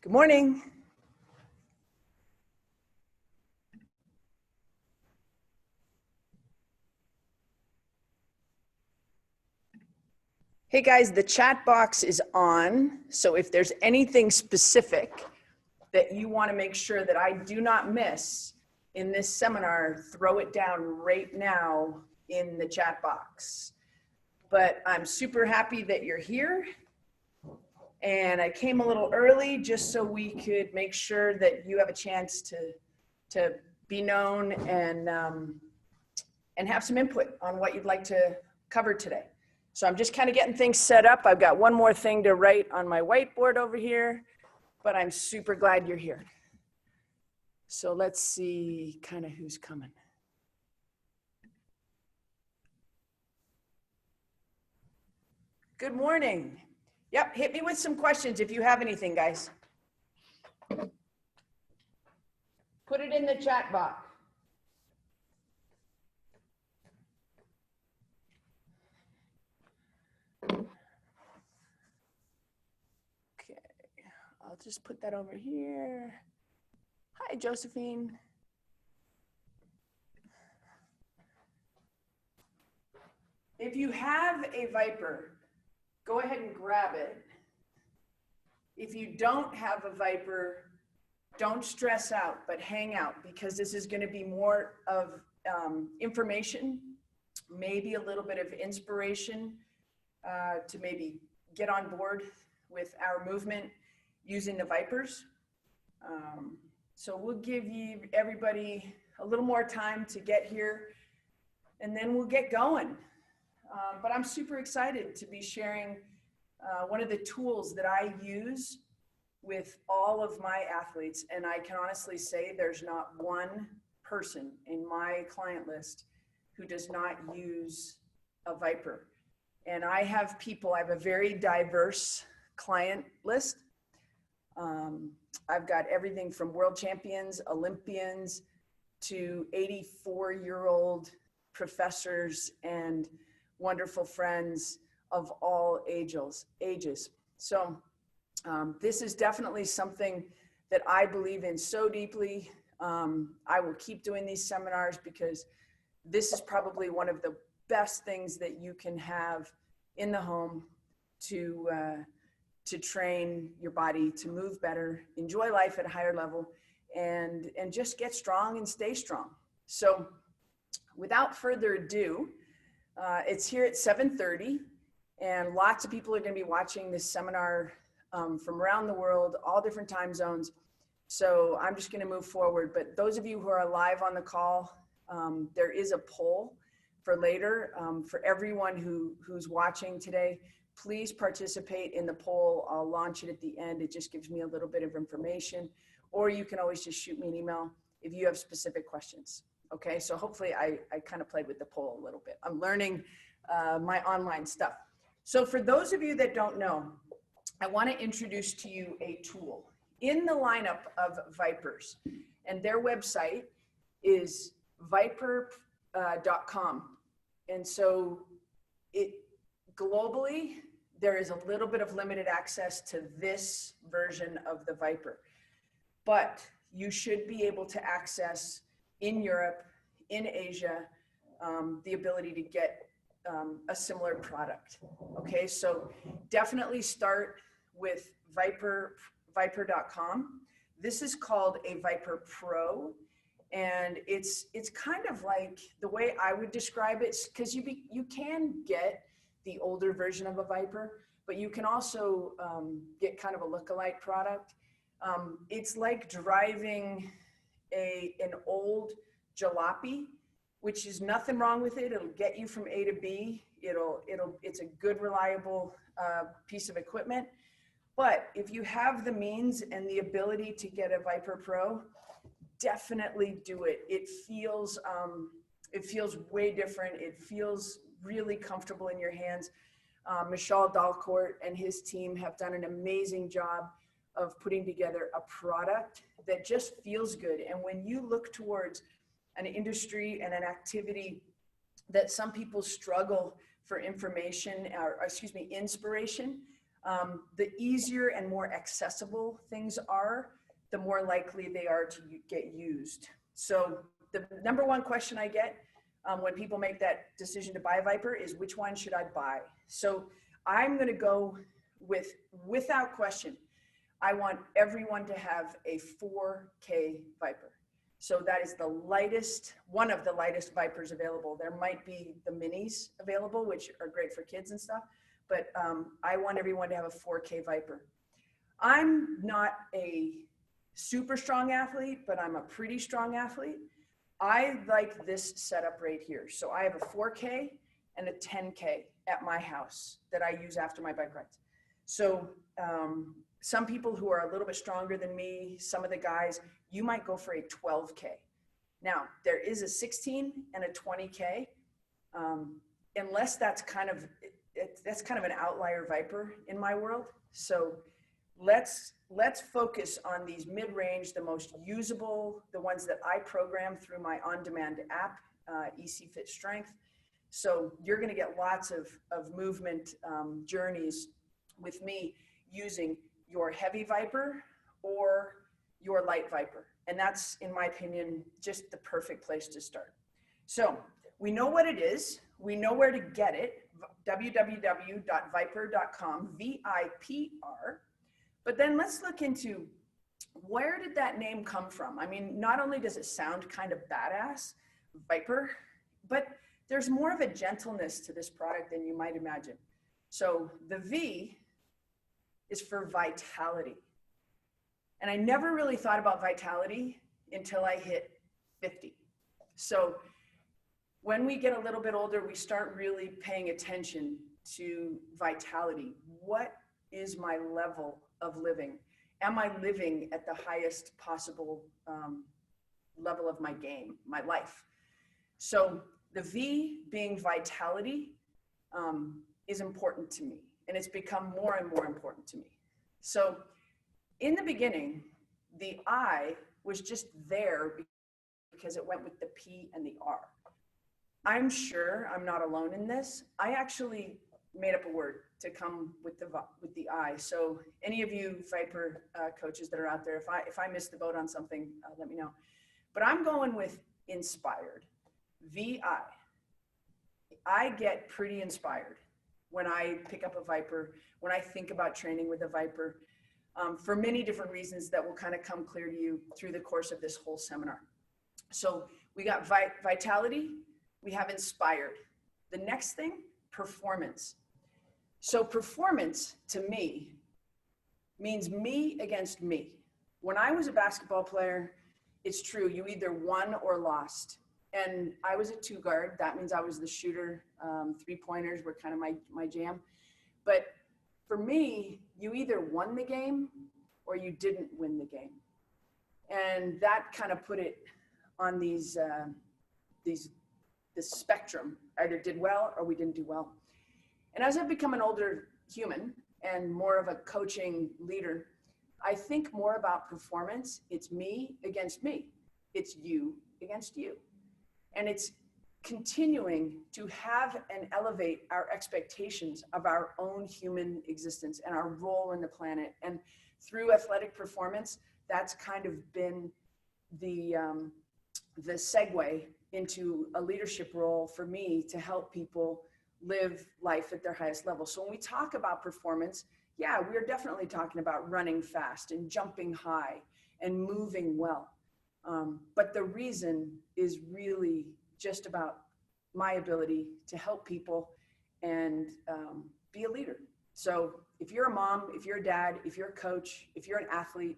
Good morning. Hey guys, the chat box is on. So if there's anything specific that you want to make sure that I do not miss in this seminar, throw it down right now in the chat box. But I'm super happy that you're here. And I came a little early just so we could make sure that you have a chance to be known and have some input on what you'd like to cover today. So I'm just kind of getting things set up. I've got one more thing to write on my whiteboard over here, but I'm super glad you're here. So let's see kind of who's coming. Good morning. Yep, hit me with some questions if you have anything, guys. Put it in the chat box. Okay, I'll just put that over here. Hi, Josephine. If you have a ViPR, go ahead and grab it. If you don't have a ViPR, don't stress out, but hang out, because this is going to be more of information, maybe a little bit of inspiration to maybe get on board with our movement using the ViPRs. So we'll give everybody a little more time to get here, and then we'll get going. But I'm super excited to be sharing one of the tools that I use with all of my athletes. And I can honestly say there's not one person in my client list who does not use a ViPR. And I have a very diverse client list. I've got everything from world champions, Olympians, to 84-year-old professors and wonderful friends of all ages. So this is definitely something that I believe in so deeply. I will keep doing these seminars because this is probably one of the best things that you can have in the home to train your body to move better, enjoy life at a higher level, and just get strong and stay strong. So without further ado, it's here at 7:30, and lots of people are going to be watching this seminar from around the world, all different time zones. So I'm just going to move forward. But those of you who are live on the call, there is a poll for later. For everyone who's watching today, please participate in the poll. I'll launch it at the end. It just gives me a little bit of information. Or you can always just shoot me an email if you have specific questions. Okay, so hopefully I kind of played with the poll a little bit. I'm learning my online stuff. So for those of you that don't know, I want to introduce to you a tool in the lineup of ViPRs, and their website is ViPR.com. And so globally, there is a little bit of limited access to this version of the ViPR, but you should be able to access in Europe, in Asia, the ability to get a similar product. Okay, so definitely start with ViPR.com. This is called a ViPR Pro, and it's kind of like, the way I would describe it, because you can get the older version of a ViPR, but you can also get kind of a lookalike product. It's like driving an old jalopy, which is nothing wrong with it. It'll get you from A to B. It's a good, reliable piece of equipment. But if you have the means and the ability to get a ViPR Pro, definitely do it. It feels way different. It feels really comfortable in your hands. Michel Dalcourt and his team have done an amazing job of putting together a product that just feels good. And when you look towards an industry and an activity that some people struggle for inspiration, The easier and more accessible things are, the more likely they are to get used. So the number one question I get when people make that decision to buy a ViPR is, which one should I buy? So I'm going to go with, without question, I want everyone to have a 4K ViPR. So that is the lightest, one of the lightest ViPRs available. There might be the minis available, which are great for kids and stuff, but I want everyone to have a 4K ViPR. I'm not a super strong athlete, but I'm a pretty strong athlete. I like this setup right here. So I have a 4K and a 10K at my house that I use after my bike rides. So some people who are a little bit stronger than me, some of the guys, you might go for a 12K. Now, there is a 16 and a 20K, unless that's kind of an outlier ViPR in my world. So let's focus on these mid-range, the most usable, the ones that I program through my on-demand app, EC Fit Strength. So you're going to get lots of movement journeys with me using your heavy ViPR or your light ViPR. And that's, in my opinion, just the perfect place to start. So we know what it is. We know where to get it, www.vipr.com, ViPR. But then let's look into, where did that name come from? I mean, not only does it sound kind of badass, ViPR, but there's more of a gentleness to this product than you might imagine. So the V is for vitality. And I never really thought about vitality until I hit 50. So when we get a little bit older, we start really paying attention to vitality. What is my level of living? Am I living at the highest possible level of my game, my life? So the V being vitality is important to me, and it's become more and more important to me. So in the beginning, the I was just there because it went with the P and the R. I'm sure I'm not alone in this. I actually made up a word to come with the I. So any of you ViPR coaches that are out there, if I missed the boat on something, let me know. But I'm going with inspired, VI. I get pretty inspired when I pick up a ViPR, when I think about training with a ViPR, for many different reasons that will kind of come clear to you through the course of this whole seminar. So we got vitality, we have inspired. The next thing, performance. So performance to me means me against me. When I was a basketball player, it's true, you either won or lost. And I was a two guard. That means I was the shooter. 3-pointers were kind of my jam. But for me, you either won the game or you didn't win the game. And that kind of put it on this spectrum. Either did well or we didn't do well. And as I've become an older human and more of a coaching leader, I think more about performance. It's me against me. It's you against you. And it's continuing to have and elevate our expectations of our own human existence and our role in the planet. And through athletic performance, that's kind of been the segue into a leadership role for me to help people live life at their highest level. So when we talk about performance, yeah, we're definitely talking about running fast and jumping high and moving well. But the reason is really just about my ability to help people and be a leader. So if you're a mom, if you're a dad, if you're a coach, if you're an athlete,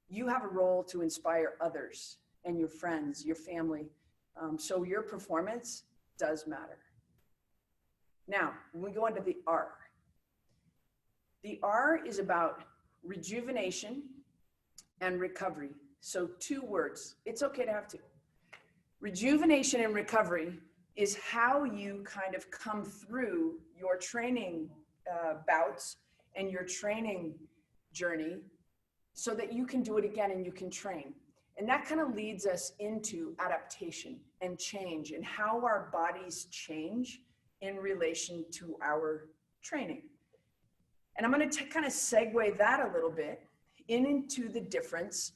you have a role to inspire others and your friends, your family. So your performance does matter. Now, when we go into the R. The R is about rejuvenation and recovery. So 2 words. It's okay to have 2. Rejuvenation and recovery is how you kind of come through your training bouts and your training journey so that you can do it again and you can train. And that kind of leads us into adaptation and change and how our bodies change in relation to our training. And I'm going to kind of segue that a little bit into the difference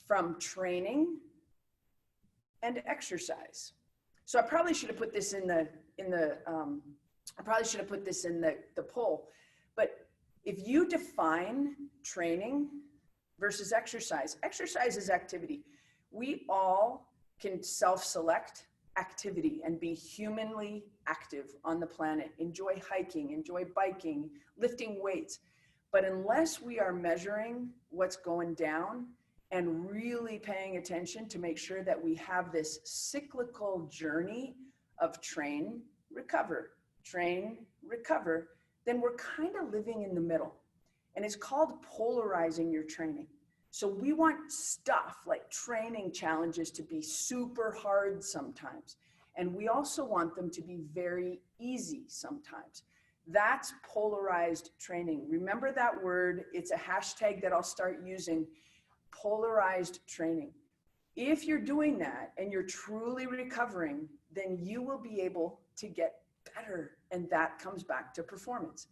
from training and exercise. So I probably should have put this in the poll, but if you define training versus exercise, exercise is activity. We all can self-select activity and be humanly active on the planet, enjoy hiking, enjoy biking, lifting weights. But unless we are measuring what's going down and really paying attention to make sure that we have this cyclical journey of train, recover, then we're kind of living in the middle. And it's called polarizing your training. So we want stuff like training challenges to be super hard sometimes. And we also want them to be very easy sometimes. That's polarized training. Remember that word. It's a hashtag that I'll start using, polarized training. If you're doing that and you're truly recovering, then you will be able to get better. And that comes back to performance.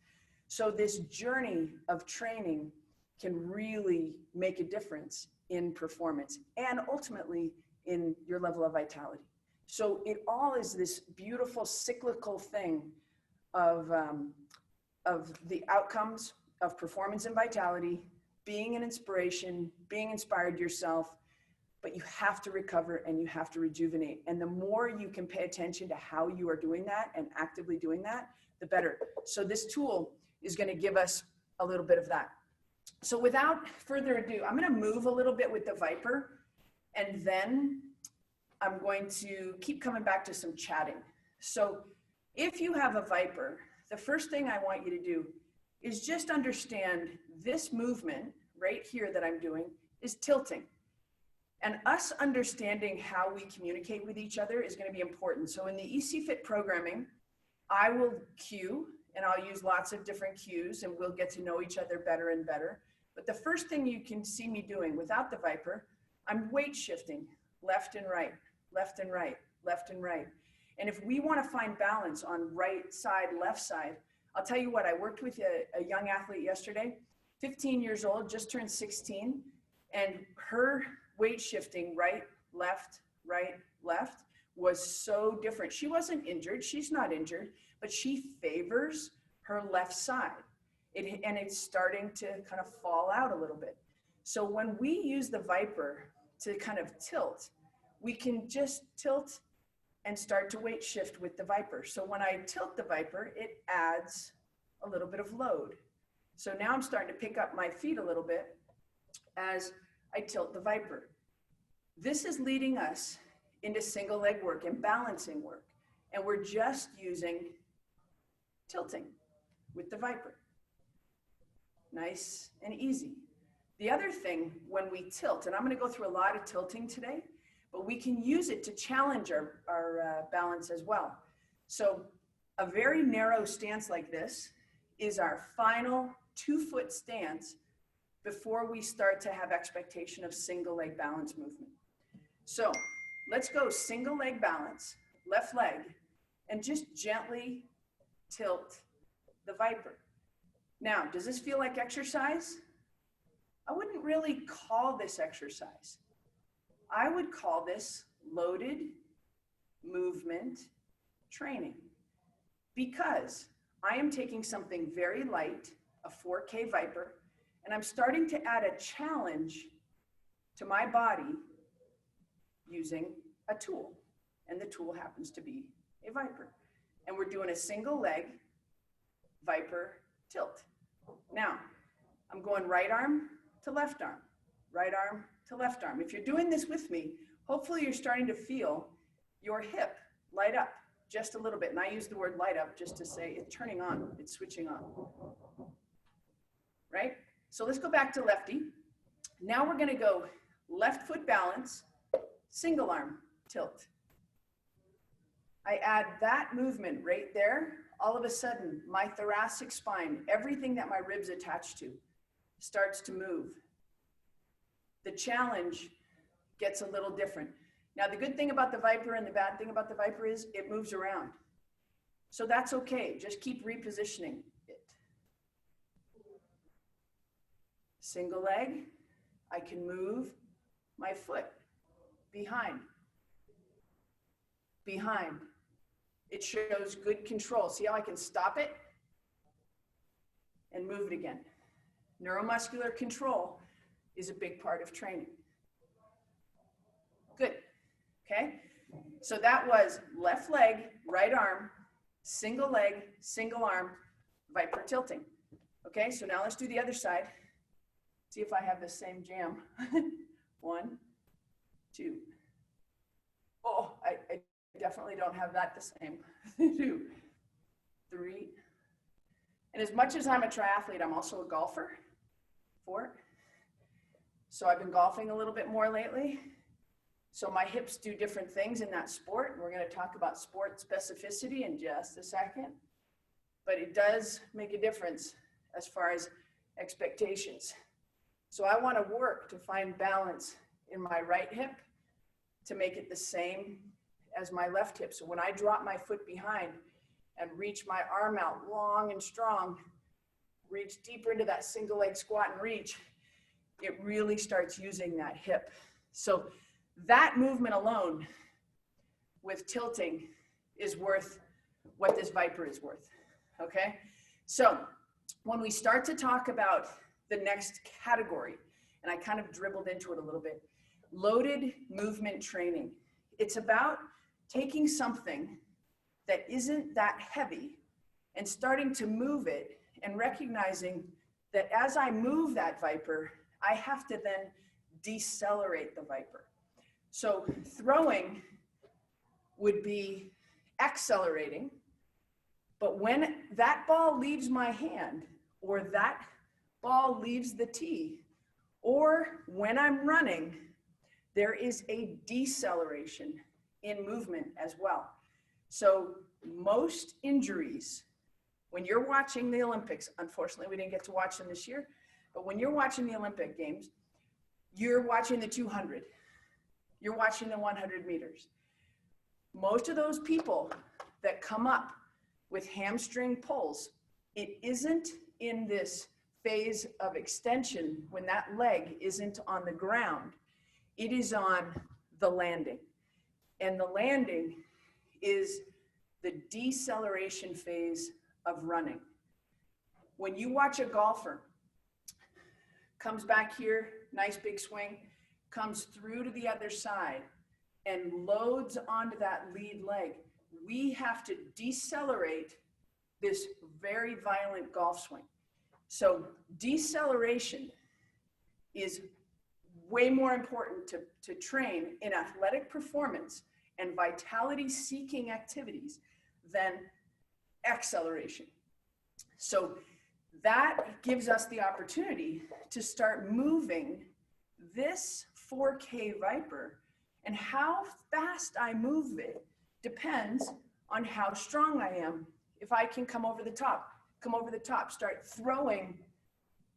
So this journey of training can really make a difference in performance and ultimately in your level of vitality. So it all is this beautiful cyclical thing of the outcomes of performance and vitality, being an inspiration, being inspired yourself, but you have to recover and you have to rejuvenate. And the more you can pay attention to how you are doing that and actively doing that, the better. So this tool is going to give us a little bit of that. So without further ado, I'm going to move a little bit with the ViPR, and then I'm going to keep coming back to some chatting. So if you have a ViPR, the first thing I want you to do is just understand this movement right here that I'm doing is tilting. And us understanding how we communicate with each other is going to be important. So in the EC-Fit programming, I will cue, and I'll use lots of different cues, and we'll get to know each other better and better. But the first thing you can see me doing without the ViPR, I'm weight shifting left and right, left and right, left and right. And if we want to find balance on right side, left side, I'll tell you what, I worked with a young athlete yesterday, 15 years old, just turned 16, and her weight shifting right, left, was so different. She wasn't injured, she's not injured, but she favors her left side. And it's starting to kind of fall out a little bit. So when we use the ViPR to kind of tilt, we can just tilt and start to weight shift with the ViPR. So when I tilt the ViPR, it adds a little bit of load. So now I'm starting to pick up my feet a little bit as I tilt the ViPR. This is leading us into single leg work and balancing work. And we're just using tilting with the ViPR. Nice and easy. The other thing when we tilt, and I'm going to go through a lot of tilting today, but we can use it to challenge our balance as well. So a very narrow stance like this is our final 2-foot stance before we start to have expectation of single leg balance movement. So let's go single leg balance, left leg, and just gently tilt the ViPR. Now, does this feel like exercise? I wouldn't really call this exercise. I would call this loaded movement training, because I am taking something very light, a 4K ViPR, and I'm starting to add a challenge to my body using a tool. And the tool happens to be a ViPR. And we're doing a single leg ViPR tilt. Now, I'm going right arm to left arm, right arm to left arm. If you're doing this with me, hopefully you're starting to feel your hip light up just a little bit. And I use the word light up just to say it's turning on, it's switching on, right? So let's go back to lefty. Now we're gonna go left foot balance, single arm tilt. I add that movement right there. All of a sudden, my thoracic spine, everything that my ribs attach to, starts to move. The challenge gets a little different. Now, the good thing about the ViPR and the bad thing about the ViPR is it moves around. So that's okay. Just keep repositioning it. single leg, I can move my foot behind. Behind. It shows good control. See how I can stop it and move it again. Neuromuscular control is a big part of training. Good. Okay. So that was left leg, right arm, single leg, single arm, viper tilting. Okay. So now let's do the other side. See if I have the same jam. 1, 2. Oh, I definitely don't have that the same. 2, 3. And as much as I'm a triathlete, I'm also a golfer. 4. So I've been golfing a little bit more lately. So my hips do different things in that sport. And we're going to talk about sport specificity in just a second. But it does make a difference as far as expectations. So I want to work to find balance in my right hip to make it the same as my left hip. So when I drop my foot behind and reach my arm out long and strong, reach deeper into that single leg squat and reach, it really starts using that hip. So that movement alone with tilting is worth what this Viper is worth, okay? So when we start to talk about the next category, and I kind of dribbled into it a little bit, loaded movement training. It's about taking something that isn't that heavy and starting to move it and recognizing that as I move that Viper, I have to then decelerate the Viper. So throwing would be accelerating, but when that ball leaves my hand or that ball leaves the tee, or when I'm running, there is a deceleration in movement as well. So most injuries, when you're watching the Olympics, unfortunately we didn't get to watch them this year, but when you're watching the Olympic Games, you're watching the 200, you're watching the 100 meters. Most of those people that come up with hamstring pulls, it isn't in this phase of extension when that leg isn't on the ground. It is on the landing. And the landing is the deceleration phase of running. When you watch a golfer, comes back here, nice big swing, comes through to the other side and loads onto that lead leg, we have to decelerate this very violent golf swing. So deceleration is way more important to train in athletic performance and vitality seeking activities than acceleration. So that gives us the opportunity to start moving this 4K Viper, and how fast I move it depends on how strong I am. If I can come over the top, start throwing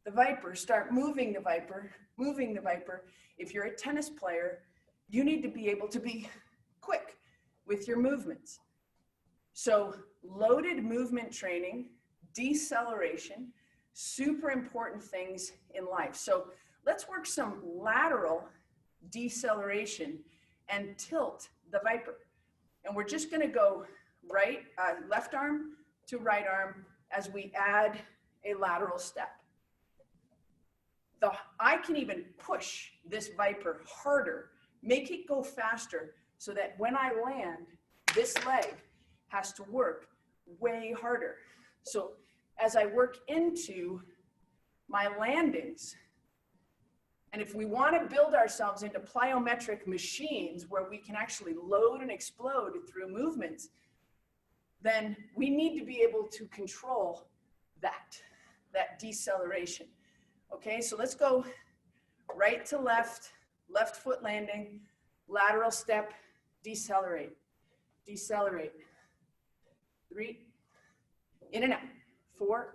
the Viper, start moving the Viper, moving the Viper. If you're a tennis player, you need to be able to be quick with your movements. So loaded movement training, deceleration, super important things in life. So let's work some lateral deceleration and tilt the Viper. And we're just gonna go left arm to right arm as we add a lateral step. I can even push this Viper harder, make it go faster so that when I land, this leg has to work way harder. So as I work into my landings, and if we want to build ourselves into plyometric machines where we can actually load and explode through movements, then we need to be able to control that deceleration. Okay, so let's go right to left, left foot landing, lateral step, decelerate, decelerate. 3, in and out. 4,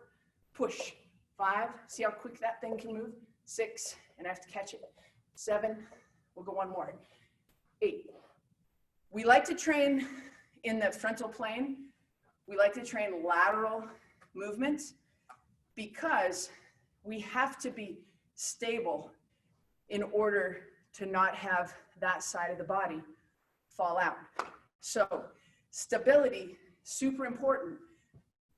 push. 5, see how quick that thing can move? 6, and I have to catch it. 7, we'll go one more. 8. We like to train in the frontal plane. We like to train lateral movements because we have to be stable in order to not have that side of the body fall out. So stability, super important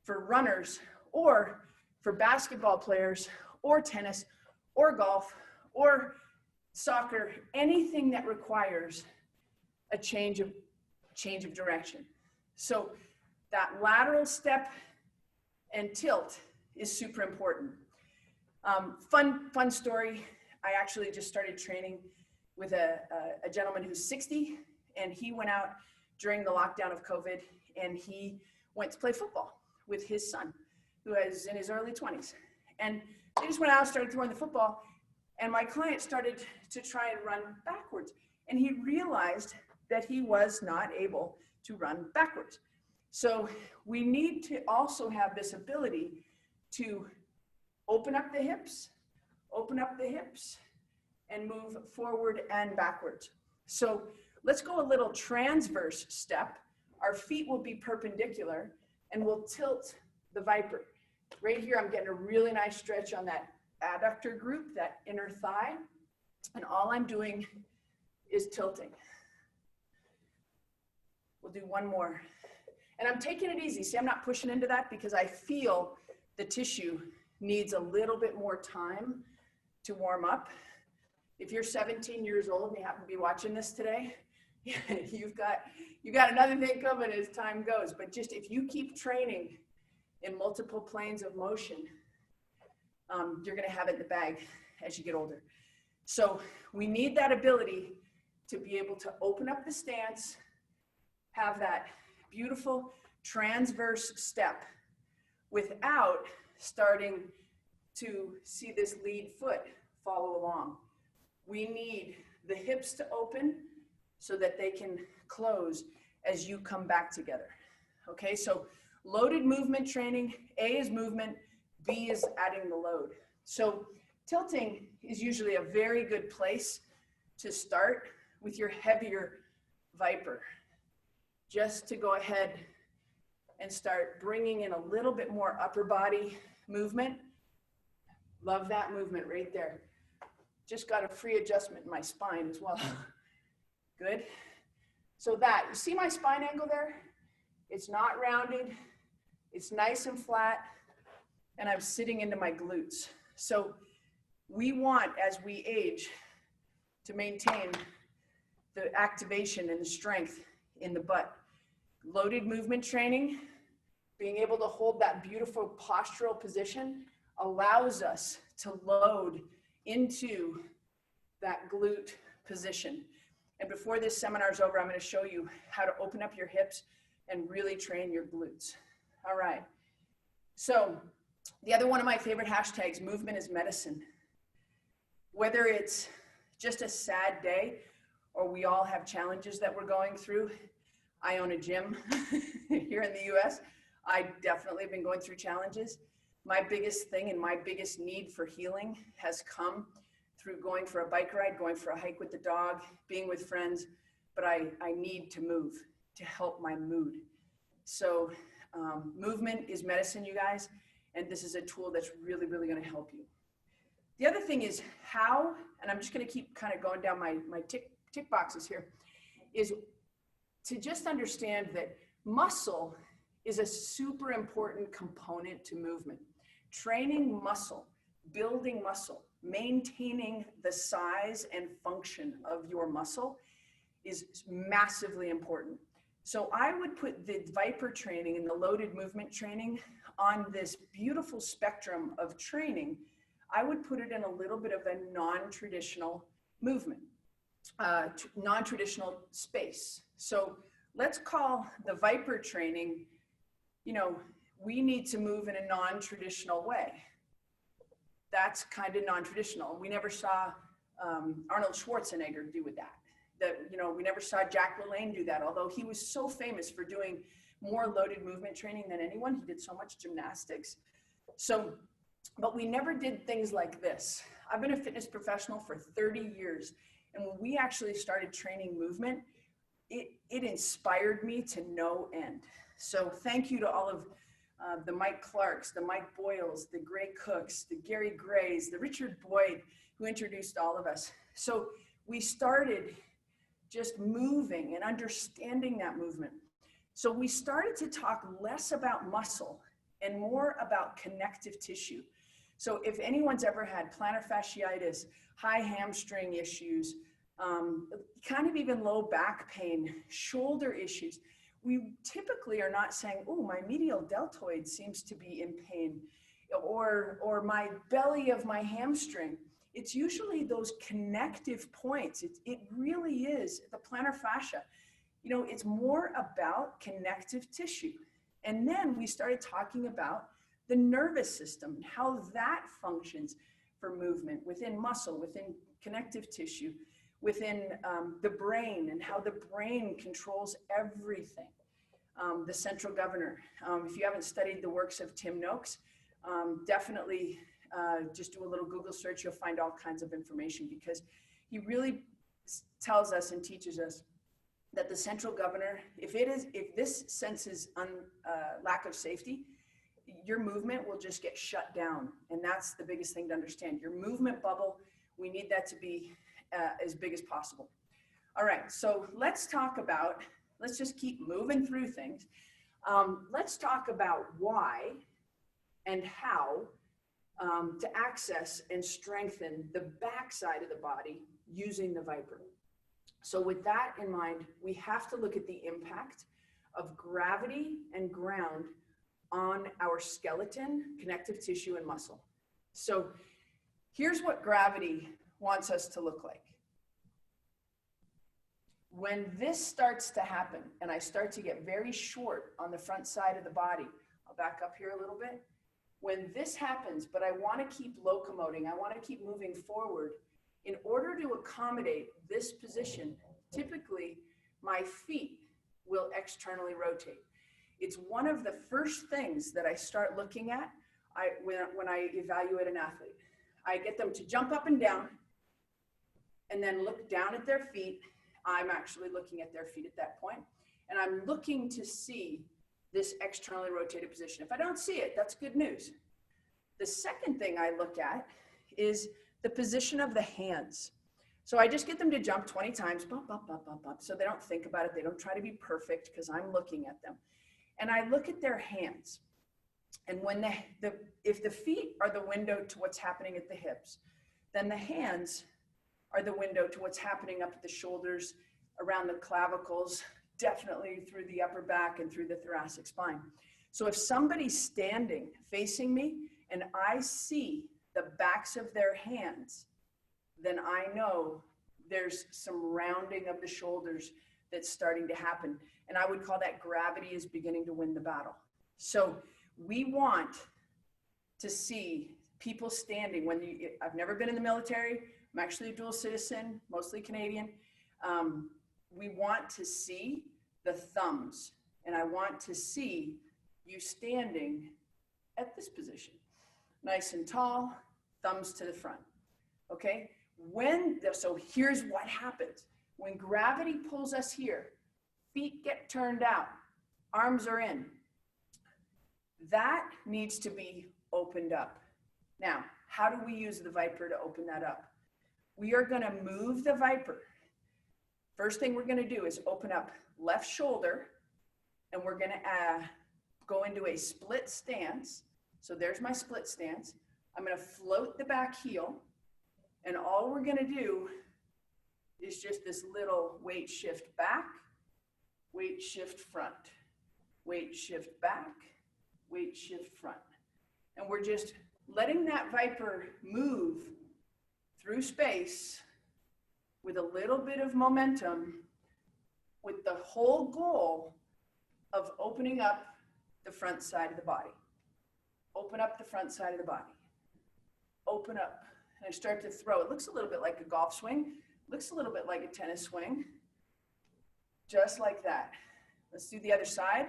for runners or for basketball players or tennis or golf or soccer, anything that requires a change of direction. So that lateral step and tilt is super important. Fun story. I actually just started training with a gentleman who's 60, and he went out during the lockdown of COVID, and he went to play football with his son, who is in his early 20s. And they just went out and started throwing the football, and my client started to try and run backwards, and he realized that he was not able to run backwards. So we need to also have this ability to open up the hips, and move forward and backwards. So let's go a little transverse step. Our feet will be perpendicular, and we'll tilt the ViPR. Right here, I'm getting a really nice stretch on that adductor group, that inner thigh, and all I'm doing is tilting. We'll do one more. And I'm taking it easy. See, I'm not pushing into that because I feel the tissue needs a little bit more time to warm up. If you're 17 years old and you happen to be watching this today, you got another thing coming as time goes. But just if you keep training in multiple planes of motion, you're going to have it in the bag as you get older. So we need that ability to be able to open up the stance, have that beautiful transverse step without starting to see this lead foot follow along. We need the hips to open so that they can close as you come back together. Okay, so loaded movement training, A is movement, B is adding the load. So tilting is usually a very good place to start with your heavier ViPR. Just to go ahead and start bringing in a little bit more upper body movement. Love that movement right there. Just got a free adjustment in my spine as well. Good. So that, you see my spine angle there? It's not rounded, it's nice and flat, and I'm sitting into my glutes. So we want, as we age, to maintain the activation and the strength in the butt. Loaded movement training, being able to hold that beautiful postural position allows us to load into that glute position. And before this seminar is over, I'm going to show you how to open up your hips and really train your glutes. All right. So the other one of my favorite hashtags, movement is medicine. Whether it's just a sad day or we all have challenges that we're going through. I own a gym here in the US. I definitely have been going through challenges. My biggest thing and my biggest need for healing has come through going for a bike ride, going for a hike with the dog, being with friends, but I need to move to help my mood. So movement is medicine, you guys, and this is a tool that's really, really gonna help you. The other thing is how, and I'm just gonna keep kind of going down my tick boxes here, is to just understand that muscle is a super important component to movement. Training muscle, building muscle, maintaining the size and function of your muscle is massively important. So I would put the ViPR training and the loaded movement training on this beautiful spectrum of training. I would put it in a little bit of a non-traditional movement, non-traditional space. So let's call the ViPR training, you know, we need to move in a non-traditional way. That's kind of non-traditional. We never saw Arnold Schwarzenegger do with that. We never saw Jack LaLanne do that, although he was so famous for doing more loaded movement training than anyone. He did so much gymnastics. So, but we never did things like this. I've been a fitness professional for 30 years. And when we actually started training movement, it inspired me to no end. So thank you to all of the Mike Clarks, the Mike Boyles, the Gray Cooks, the Gary Grays, the Richard Boyd, who introduced all of us. So we started just moving and understanding that movement. So we started to talk less about muscle and more about connective tissue. So if anyone's ever had plantar fasciitis, high hamstring issues, kind of even low back pain, shoulder issues, we typically are not saying, oh, my medial deltoid seems to be in pain, or my belly of my hamstring. It's usually those connective points. It really is the plantar fascia. You know, it's more about connective tissue. And then we started talking about the nervous system and how that functions for movement within muscle, within connective tissue, within the brain, and how the brain controls everything. The central governor. If you haven't studied the works of Tim Noakes, definitely just do a little Google search. You'll find all kinds of information, because he really tells us and teaches us that the central governor, if this senses lack of safety, your movement will just get shut down. And that's the biggest thing to understand. Your movement bubble, we need that to be as big as possible. All right, so let's just keep moving through things. Let's talk about why and how to access and strengthen the backside of the body using the ViPR. So with that in mind, we have to look at the impact of gravity and ground on our skeleton, connective tissue, and muscle. So here's what gravity wants us to look like. When this starts to happen and I start to get very short on the front side of the body, I'll back up here a little bit. When this happens, but I want to keep locomoting, I want to keep moving forward, in order to accommodate this position, typically my feet will externally rotate. It's one of the first things that I start looking at when I evaluate an athlete. I get them to jump up and down and then look down at their feet. I'm actually looking at their feet at that point, and I'm looking to see this externally rotated position. If I don't see it, that's good news. The second thing I look at is the position of the hands. So I just get them to jump 20 times, bump, bump, bump, bump, bump. So they don't think about it. They don't try to be perfect, because I'm looking at them. And I look at their hands. And when if the feet are the window to what's happening at the hips, then the hands are the window to what's happening up at the shoulders, around the clavicles, definitely through the upper back and through the thoracic spine. So if somebody's standing facing me and I see the backs of their hands, then I know there's some rounding of the shoulders that's starting to happen. And I would call that gravity is beginning to win the battle. So we want to see people standing. I've never been in the military. I'm actually a dual citizen, mostly Canadian. We want to see the thumbs, and I want to see you standing at this position. Nice and tall, thumbs to the front, okay? So here's what happens. When gravity pulls us here, feet get turned out, arms are in. That needs to be opened up. Now, how do we use the ViPR to open that up? We are gonna move the ViPR. First thing we're gonna do is open up left shoulder, and we're gonna go into a split stance. So there's my split stance. I'm gonna float the back heel, and all we're gonna do is just this little weight shift back, weight shift front, weight shift back, weight shift front. And we're just letting that ViPR move through space with a little bit of momentum, with the whole goal of opening up the front side of the body. Open up the front side of the body. Open up. And I start to throw. It looks a little bit like a golf swing. Looks a little bit like a tennis swing. Just like that. Let's do the other side.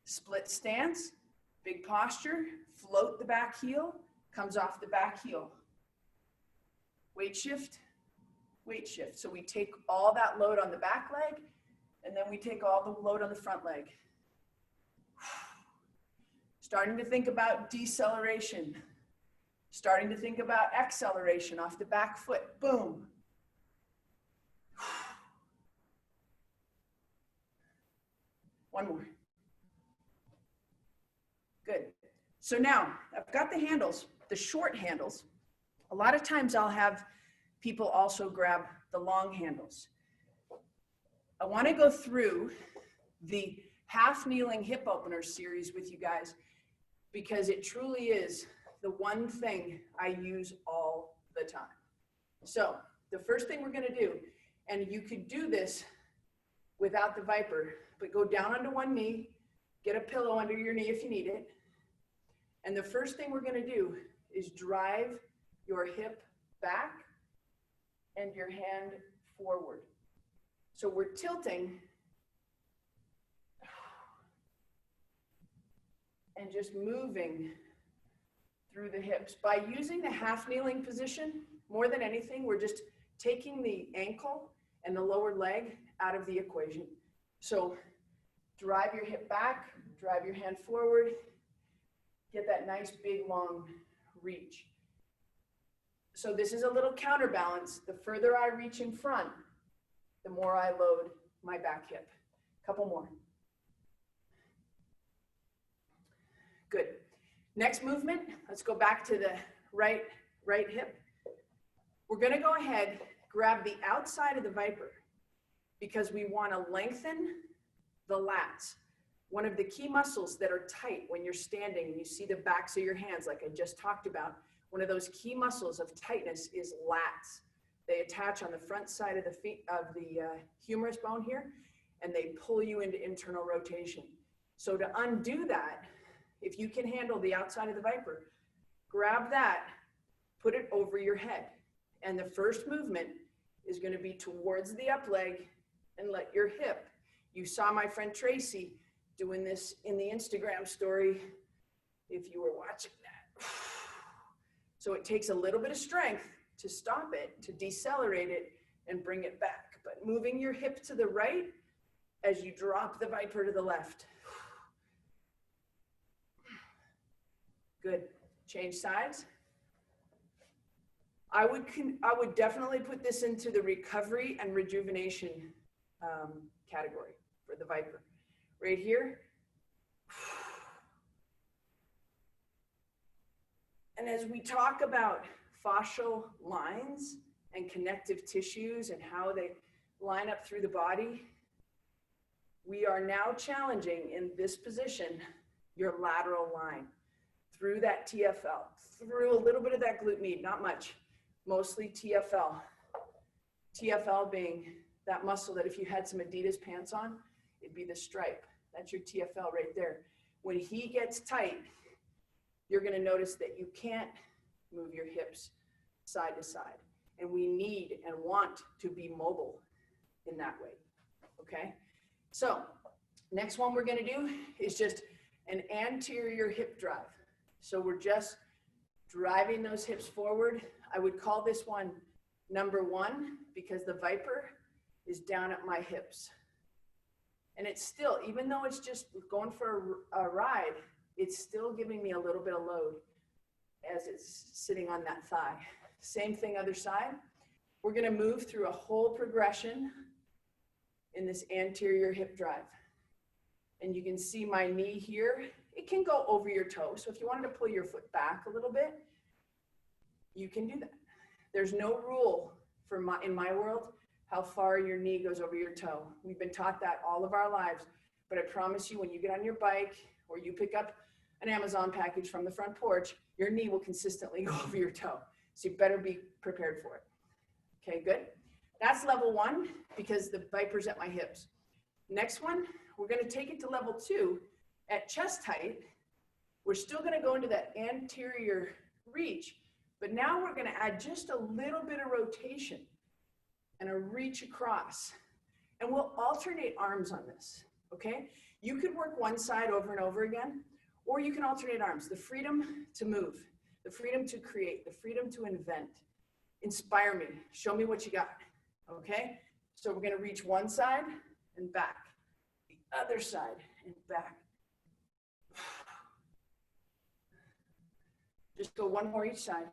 Split stance, big posture, float the back heel, comes off the back heel. Weight shift, weight shift. So we take all that load on the back leg, and then we take all the load on the front leg. starting to think about deceleration, starting to think about acceleration off the back foot. Boom. One more. Good. So now I've got the handles, the short handles. A lot of times I'll have people also grab the long handles. I want to go through the half kneeling hip opener series with you guys because it truly is the one thing I use all the time. So the first thing we're going to do, and you could do this without the ViPR, but go down onto one knee, get a pillow under your knee if you need it. And the first thing we're going to do is drive your hip back and your hand forward. So we're tilting and just moving through the hips. By using the half kneeling position, more than anything, we're just taking the ankle and the lower leg out of the equation. So drive your hip back, drive your hand forward, get that nice big long reach. So this is a little counterbalance. The further I reach in front, the more I load my back hip. Couple more. Good. Next movement, let's go back to the right hip. We're gonna go ahead, grab the outside of the ViPR because we wanna lengthen the lats. One of the key muscles that are tight when you're standing and you see the backs of your hands like I just talked about, one of those key muscles of tightness is lats. They attach on the front side of the feet, of the humerus bone here, and they pull you into internal rotation. So to undo that, if you can handle the outside of the ViPR, grab that, put it over your head. And the first movement is going to be towards the up leg and let your hip. You saw my friend Tracy doing this in the Instagram story if you were watching that. So it takes a little bit of strength to stop it, to decelerate it and bring it back. But moving your hip to the right as you drop the ViPR to the left. Good. Change sides. I would definitely put this into the recovery and rejuvenation category for the ViPR. Right here. And as we talk about fascial lines and connective tissues and how they line up through the body, we are now challenging in this position your lateral line through that TFL, through a little bit of that glute med, not much, mostly TFL. TFL being that muscle that if you had some Adidas pants on, it'd be the stripe. That's your TFL right there. When he gets tight, you're gonna notice that you can't move your hips side to side. And we need and want to be mobile in that way, okay? So next one we're gonna do is just an anterior hip drive. So we're just driving those hips forward. I would call this one number one because the ViPR is down at my hips. And it's still, even though it's just going for a ride, it's still giving me a little bit of load as it's sitting on that thigh. Same thing other side. We're gonna move through a whole progression in this anterior hip drive. And you can see my knee here. It can go over your toe. So if you wanted to pull your foot back a little bit, you can do that. There's no rule for in my world how far your knee goes over your toe. We've been taught that all of our lives, but I promise you when you get on your bike or you pick up an Amazon package from the front porch, your knee will consistently go over your toe. So you better be prepared for it. Okay, good. That's level one because the ViPR's at my hips. Next one, we're gonna take it to level two at chest height. We're still gonna go into that anterior reach, but now we're gonna add just a little bit of rotation and a reach across. And we'll alternate arms on this, okay? You could work one side over and over again, or you can alternate arms. The freedom to move, the freedom to create, the freedom to invent. Inspire me, show me what you got, okay? So we're gonna reach one side and back, the other side and back. Just go one more each side.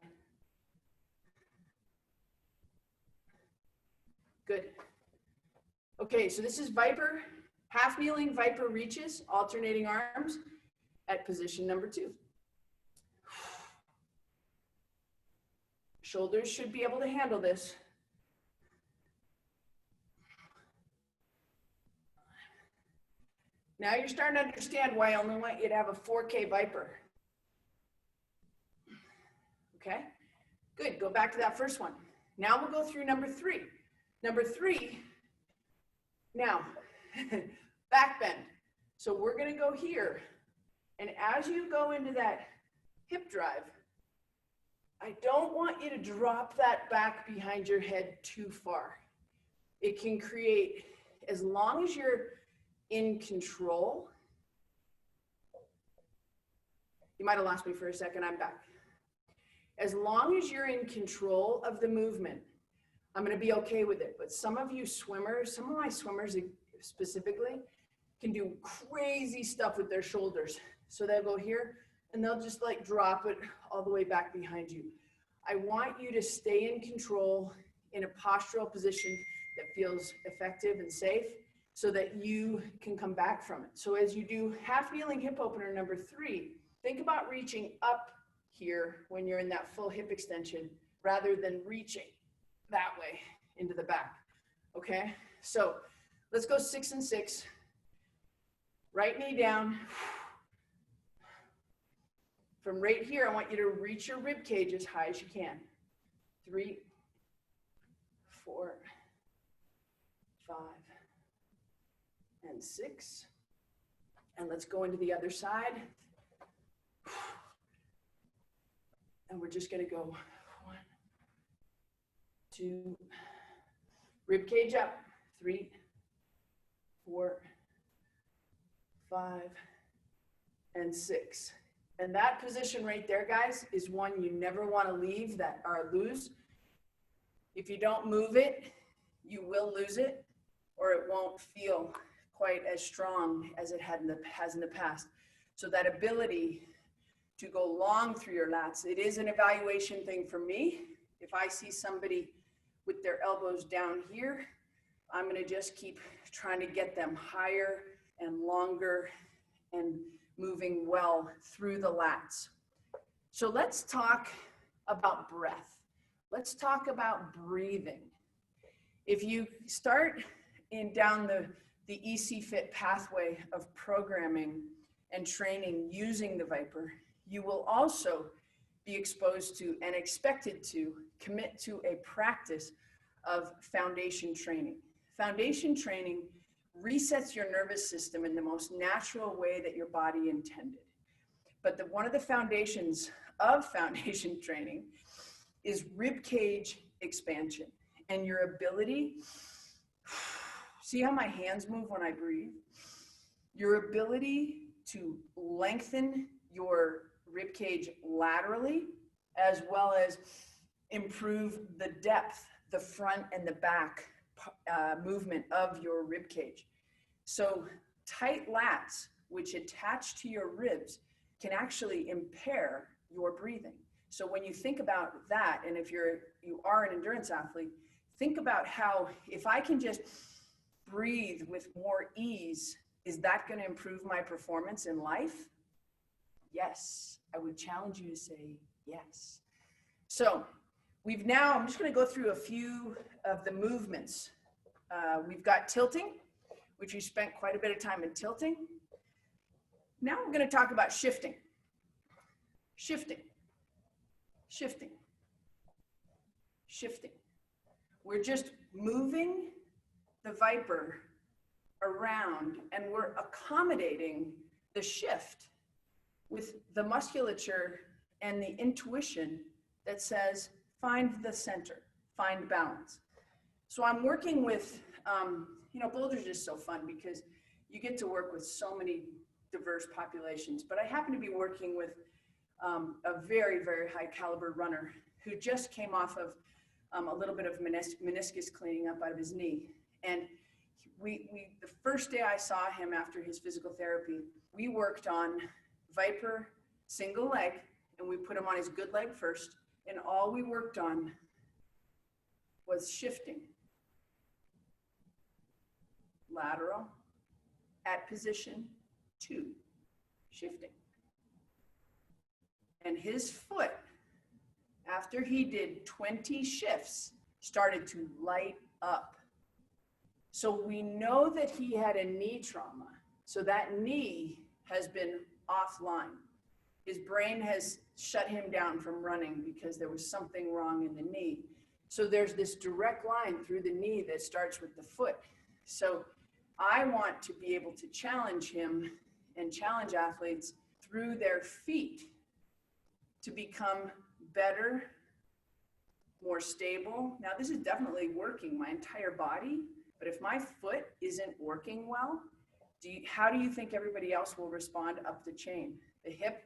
Good. Okay, so this is ViPR, half kneeling ViPR reaches, alternating arms at position number 2. Shoulders should be able to handle this. Now you're starting to understand why I only want you to have a 4K ViPR. Okay, good. Go back to that first one. Now we'll go through number 3. Number 3, now, back bend. So we're gonna go here. And as you go into that hip drive, I don't want you to drop that back behind your head too far. It can create, as long as you're in control. You might have lost me for a second, I'm back. As long as you're in control of the movement, I'm gonna be okay with it. But some of you swimmers, some of my swimmers specifically, can do crazy stuff with their shoulders. So they'll go here and they'll just like drop it all the way back behind you. I want you to stay in control in a postural position that feels effective and safe so that you can come back from it. So as you do half kneeling hip opener number 3, think about reaching up here when you're in that full hip extension rather than reaching that way into the back. Okay, so let's go 6 and 6. Right knee down. From right here, I want you to reach your rib cage as high as you can. 3, 4, 5, and 6. And let's go into the other side. And we're just gonna go 1, 2, rib cage up, 3, 4, 5, and 6. And that position right there, guys, is one you never want to leave or lose. If you don't move it, you will lose it, or it won't feel quite as strong as it has in the past. So that ability to go long through your lats, it is an evaluation thing for me. If I see somebody with their elbows down here, I'm going to just keep trying to get them higher and longer and moving well through the lats. So let's talk about breath. Let's talk about breathing. If you start down the EC Fit pathway of programming and training using the ViPR, you will also be exposed to and expected to commit to a practice of foundation training. Foundation training resets your nervous system in the most natural way that your body intended. But one of the foundations of foundation training is rib cage expansion and your ability, see how my hands move when I breathe? Your ability to lengthen your rib cage laterally, as well as improve the depth, the front and the back movement of your rib cage. So tight lats, which attach to your ribs, can actually impair your breathing. So when you think about that, and if you are an endurance athlete, think about how if I can just breathe with more ease, is that going to improve my performance in life? Yes, I would challenge you to say yes. So I'm just going to go through a few of the movements. We've got tilting, which we spent quite a bit of time in tilting. Now we're going to talk about shifting. Shifting. Shifting. Shifting. We're just moving the ViPR around and we're accommodating the shift with the musculature and the intuition that says, find the center, find balance. So I'm working with, Boulder's just so fun because you get to work with so many diverse populations, but I happen to be working with a very, very high caliber runner who just came off of a little bit of meniscus cleaning up out of his knee. And the first day I saw him after his physical therapy, we worked on ViPR single leg, and we put him on his good leg first, and all we worked on was shifting. Lateral, at position 2, shifting. And his foot, after he did 20 shifts, started to light up. So we know that he had a knee trauma. So that knee has been offline. His brain has shut him down from running because there was something wrong in the knee. So there's this direct line through the knee that starts with the foot. So I want to be able to challenge him and challenge athletes through their feet to become better, more stable. Now, this is definitely working my entire body, but if my foot isn't working well, how do you think everybody else will respond up the chain? The hip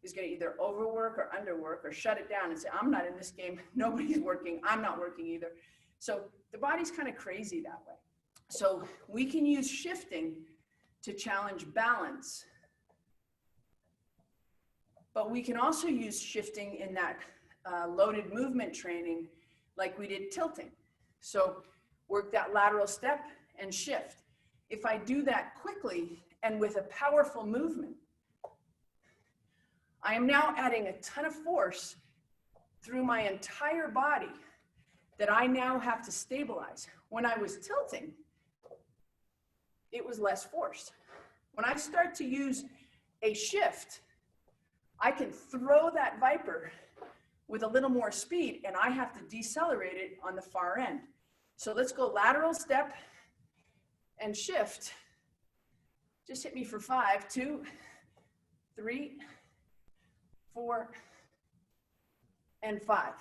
is going to either overwork or underwork or shut it down and say, I'm not in this game. Nobody's working. I'm not working either. So the body's kind of crazy that way. So we can use shifting to challenge balance, but we can also use shifting in that loaded movement training like we did tilting. So work that lateral step and shift. If I do that quickly and with a powerful movement, I am now adding a ton of force through my entire body that I now have to stabilize. When I was tilting, it was less force. When I start to use a shift, I can throw that ViPR with a little more speed, and I have to decelerate it on the far end. So let's go lateral step and shift. Just hit me for 5, 2, 3, 4, and 5.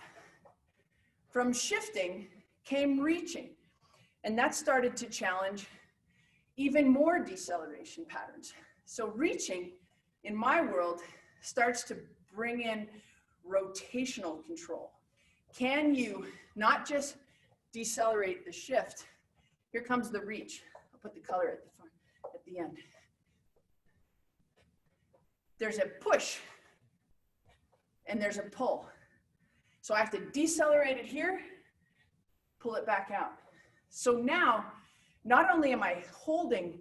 From shifting came reaching, and that started to challenge even more deceleration patterns. So reaching, in my world, starts to bring in rotational control. Can you not just decelerate the shift? Here comes the reach. I'll put the color at the front, at the end. There's a push and there's a pull. So I have to decelerate it here, pull it back out. So now, not only am I holding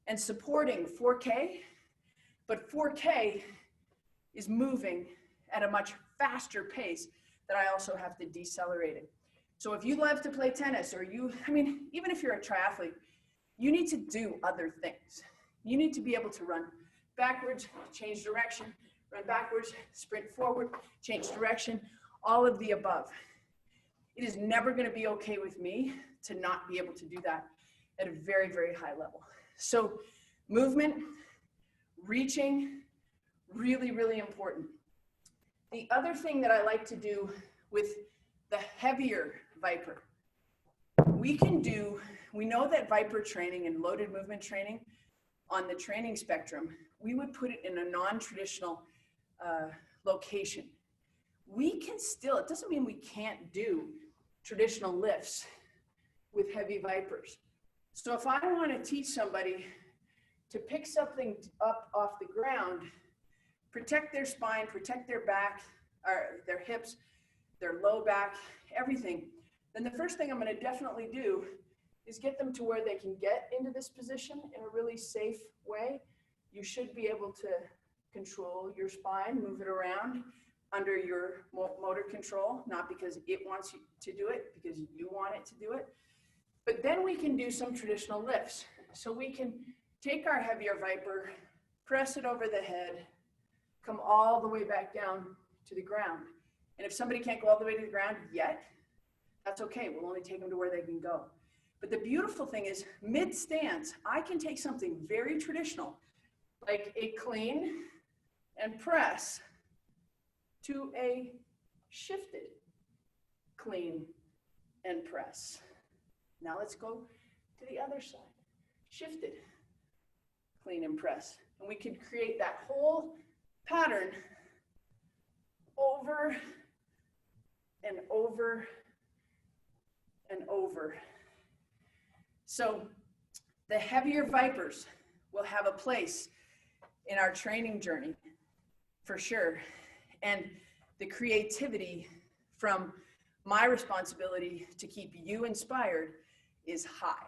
and supporting 4K, but 4K is moving at a much faster pace that I also have to decelerate it. So if you love to play tennis, or even if you're a triathlete, you need to do other things. You need to be able to run backwards, change direction, run backwards, sprint forward, change direction, all of the above. It is never going to be okay with me to not be able to do that at a very, very high level. So movement, reaching, really, really important. The other thing that I like to do with the heavier ViPR, we know that ViPR training and loaded movement training on the training spectrum, we would put it in a non-traditional location. We can still, it doesn't mean we can't do traditional lifts with heavy ViPRs. So if I want to teach somebody to pick something up off the ground, protect their spine, protect their back, or their hips, their low back, everything, then the first thing I'm going to definitely do is get them to where they can get into this position in a really safe way. You should be able to control your spine, move it around under your motor control, not because it wants you to do it, because you want it to do it. But then we can do some traditional lifts. So we can take our heavier ViPR, press it over the head, come all the way back down to the ground. And if somebody can't go all the way to the ground yet, that's okay. We'll only take them to where they can go. But the beautiful thing is, mid-stance, I can take something very traditional, like a clean and press, to a shifted clean and press. Now let's go to the other side. Shifted, clean and press. And we can create that whole pattern over and over and over. So the heavier ViPRs will have a place in our training journey for sure. And the creativity from my responsibility to keep you inspired is high.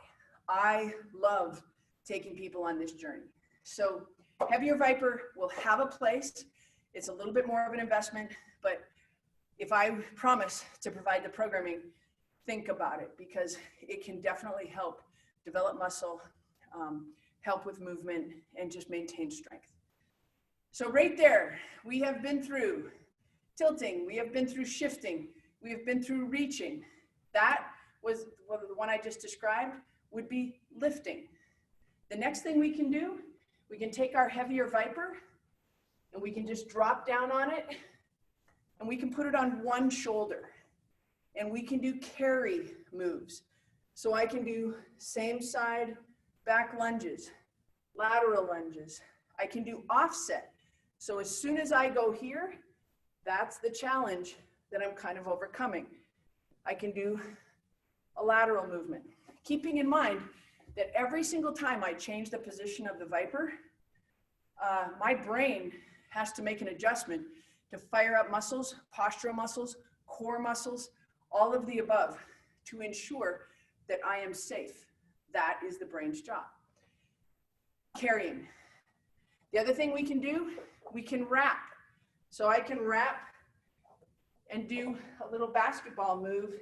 I love taking people on this journey. So Heavier ViPR will have a place. It's a little bit more of an investment, but if I promise to provide the programming, think about it, because it can definitely help develop muscle, help with movement, and just maintain strength. So right there, we have been through tilting, we have been through shifting, we have been through reaching. That was the one I just described, would be lifting. The next thing we can do, we can take our Heavier ViPR and we can just drop down on it and we can put it on one shoulder and we can do carry moves. So I can do same side back lunges, lateral lunges. I can do offset. So as soon as I go here, that's the challenge that I'm kind of overcoming. I can do a lateral movement, keeping in mind that every single time I change the position of the ViPR, my brain has to make an adjustment to fire up muscles, postural muscles, core muscles, all of the above, to ensure that I am safe. That is the brain's job. Carrying. The other thing we can do, we can wrap. So I can wrap and do a little basketball move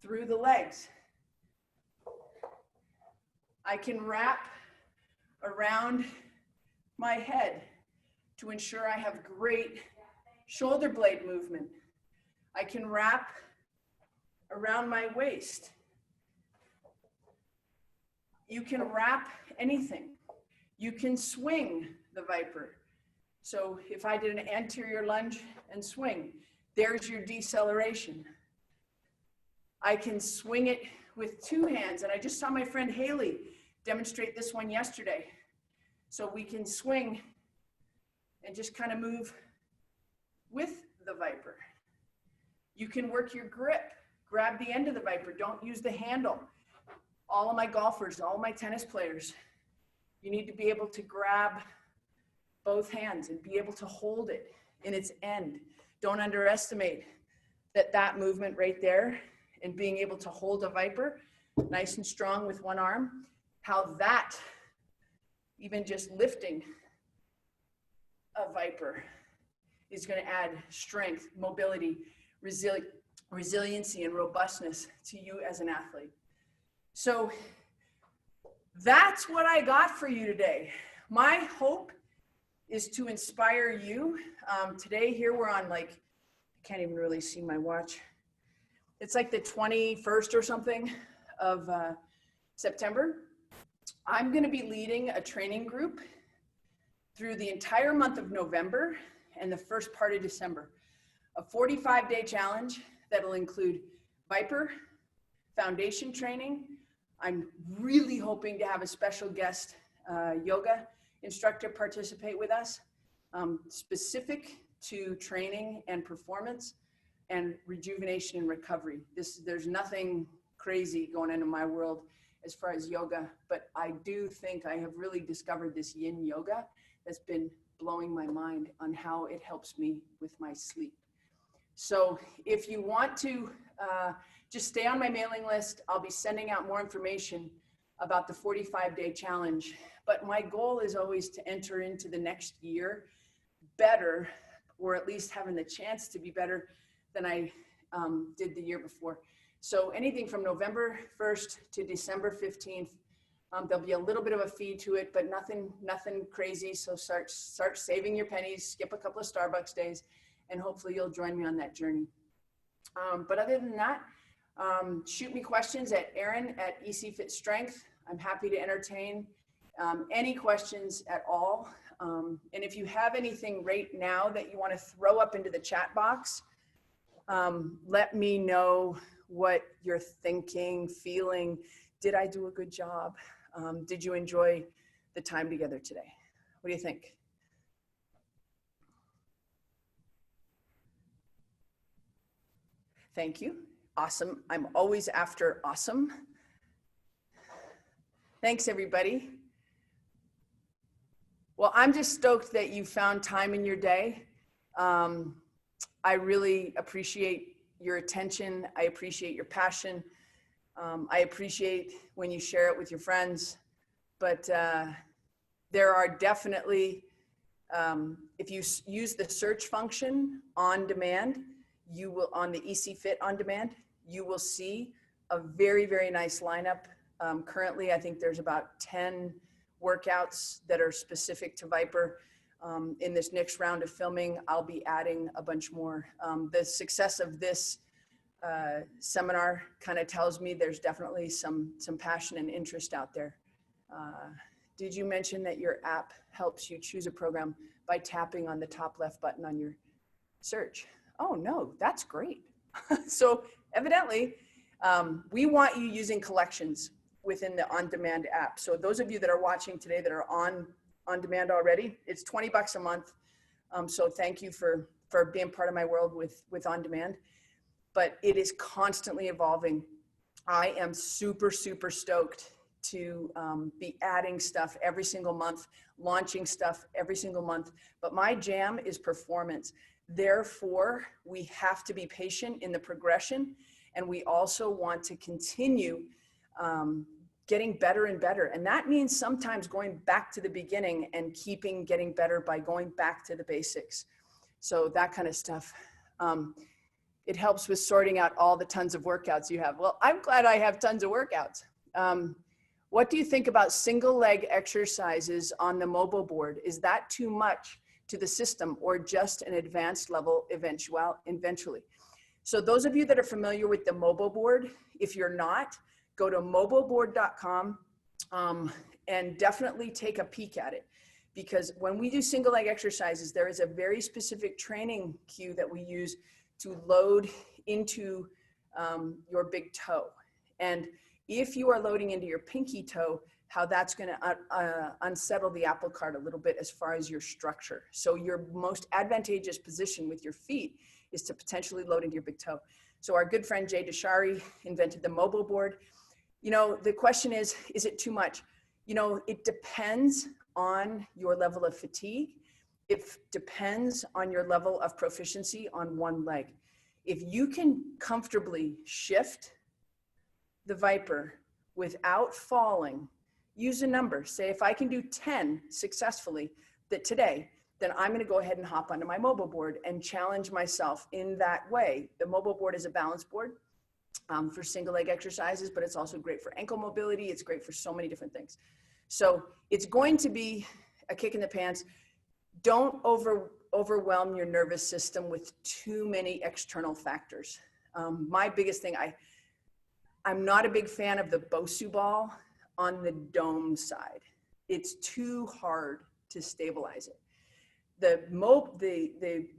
through the legs. I can wrap around my head to ensure I have great shoulder blade movement. I can wrap around my waist. You can wrap anything. You can swing the ViPR. So if I did an anterior lunge and swing, there's your deceleration. I can swing it with two hands, and I just saw my friend Haley demonstrate this one yesterday. So we can swing and just kind of move with the ViPR. You can work your grip. Grab the end of the ViPR. Don't use the handle. All of my golfers, all my tennis players, you need to be able to grab both hands and be able to hold it in its end. Don't underestimate that movement right there, and being able to hold a ViPR nice and strong with one arm, how that, even just lifting a ViPR, is going to add strength, mobility, resiliency, and robustness to you as an athlete. So that's what I got for you today. My hope is to inspire you. Today here we're on, like, I can't even really see my watch. It's like the 21st or something of September. I'm going to be leading a training group through the entire month of November and the first part of December. A 45-day challenge that will include ViPR, foundation training. I'm really hoping to have a special guest yoga instructor participate with us, specific to training and performance and rejuvenation and recovery. There's nothing crazy going on in my world as far as yoga, but I do think I have really discovered this yin yoga that's been blowing my mind on how it helps me with my sleep. So if you want to just stay on my mailing list, I'll be sending out more information about the 45-day challenge. But my goal is always to enter into the next year better, or at least having the chance to be better than I did the year before. So anything from November 1st to December 15th, there'll be a little bit of a fee to it, but nothing crazy. So start saving your pennies, skip a couple of Starbucks days, and hopefully you'll join me on that journey. But other than that, shoot me questions at Aaron@ECFitStrength. I'm happy to entertain any questions at all. And if you have anything right now that you want to throw up into the chat box, let me know what you're thinking, feeling. Did I do a good job? Did you enjoy the time together today? What do you think? Thank you. Awesome. I'm always after awesome. Thanks, everybody. Well, I'm just stoked that you found time in your day. I really appreciate your attention. I appreciate your passion. I appreciate when you share it with your friends, but there are definitely, if you use the search function on demand, you will, on the EC Fit on demand, you will see a very, very nice lineup. Currently, I think there's about 10 workouts that are specific to ViPR. In this next round of filming, I'll be adding a bunch more. The success of this seminar kind of tells me there's definitely some passion and interest out there. Did you mention that your app helps you choose a program by tapping on the top left button on your search? Oh no, that's great. So evidently, we want you using collections within the on-demand app. So those of you that are watching today that are on demand already, it's $20 a month. So thank you for being part of my world with on demand. But it is constantly evolving. I am super, super stoked to be adding stuff every single month, launching stuff every single month. But my jam is performance. Therefore, we have to be patient in the progression. And we also want to continue getting better and better. And that means sometimes going back to the beginning and getting better by going back to the basics. So that kind of stuff. It helps with sorting out all the tons of workouts you have. Well, I'm glad I have tons of workouts. What do you think about single leg exercises on the mobile board? Is that too much to the system or just an advanced level eventually? So those of you that are familiar with the mobile board, if you're not, go to mobileboard.com and definitely take a peek at it. Because when we do single leg exercises, there is a very specific training cue that we use to load into your big toe. And if you are loading into your pinky toe, how that's going to unsettle the apple cart a little bit as far as your structure. So your most advantageous position with your feet is to potentially load into your big toe. So our good friend Jay Deshari invented the mobile board. You know, the question is it too much? You know, it depends on your level of fatigue. It depends on your level of proficiency on one leg. If you can comfortably shift the ViPR without falling, use a number. Say if I can do 10 successfully today, then I'm going to go ahead and hop onto my mobile board and challenge myself in that way. The mobile board is a balance board for single leg exercises, but it's also great for ankle mobility. It's great for so many different things. So it's going to be a kick in the pants. Don't overwhelm your nervous system with too many external factors. My biggest thing, I'm not a big fan of the Bosu ball on the dome side. It's too hard to stabilize it. The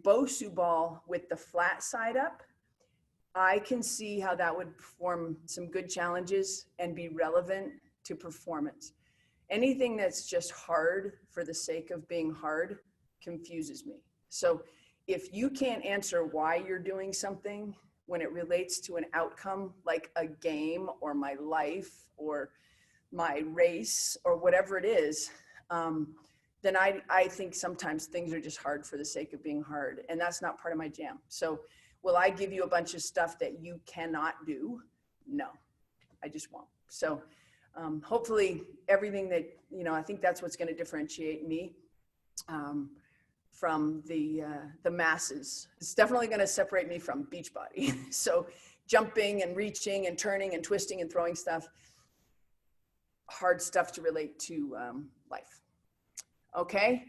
Bosu ball with the flat side up, I can see how that would form some good challenges and be relevant to performance. Anything that's just hard for the sake of being hard confuses me. So if you can't answer why you're doing something when it relates to an outcome like a game or my life or my race or whatever it is, then I think sometimes things are just hard for the sake of being hard, and that's not part of my jam. So will I give you a bunch of stuff that you cannot do? No, I just won't. So hopefully everything that, you know, I think that's what's going to differentiate me from the masses. It's definitely going to separate me from Beachbody. So jumping and reaching and turning and twisting and throwing stuff, hard stuff to relate to life. Okay.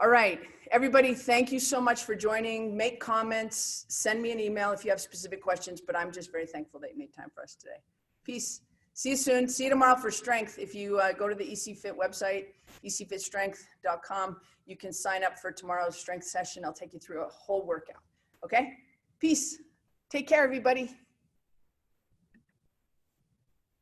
All right, everybody, thank you so much for joining. Make comments, send me an email if you have specific questions, but I'm just very thankful that you made time for us today. Peace. See you soon. See you tomorrow for strength. If you go to the EC Fit website, ecfitstrength.com, you can sign up for tomorrow's strength session. I'll take you through a whole workout. Okay? Peace. Take care, everybody.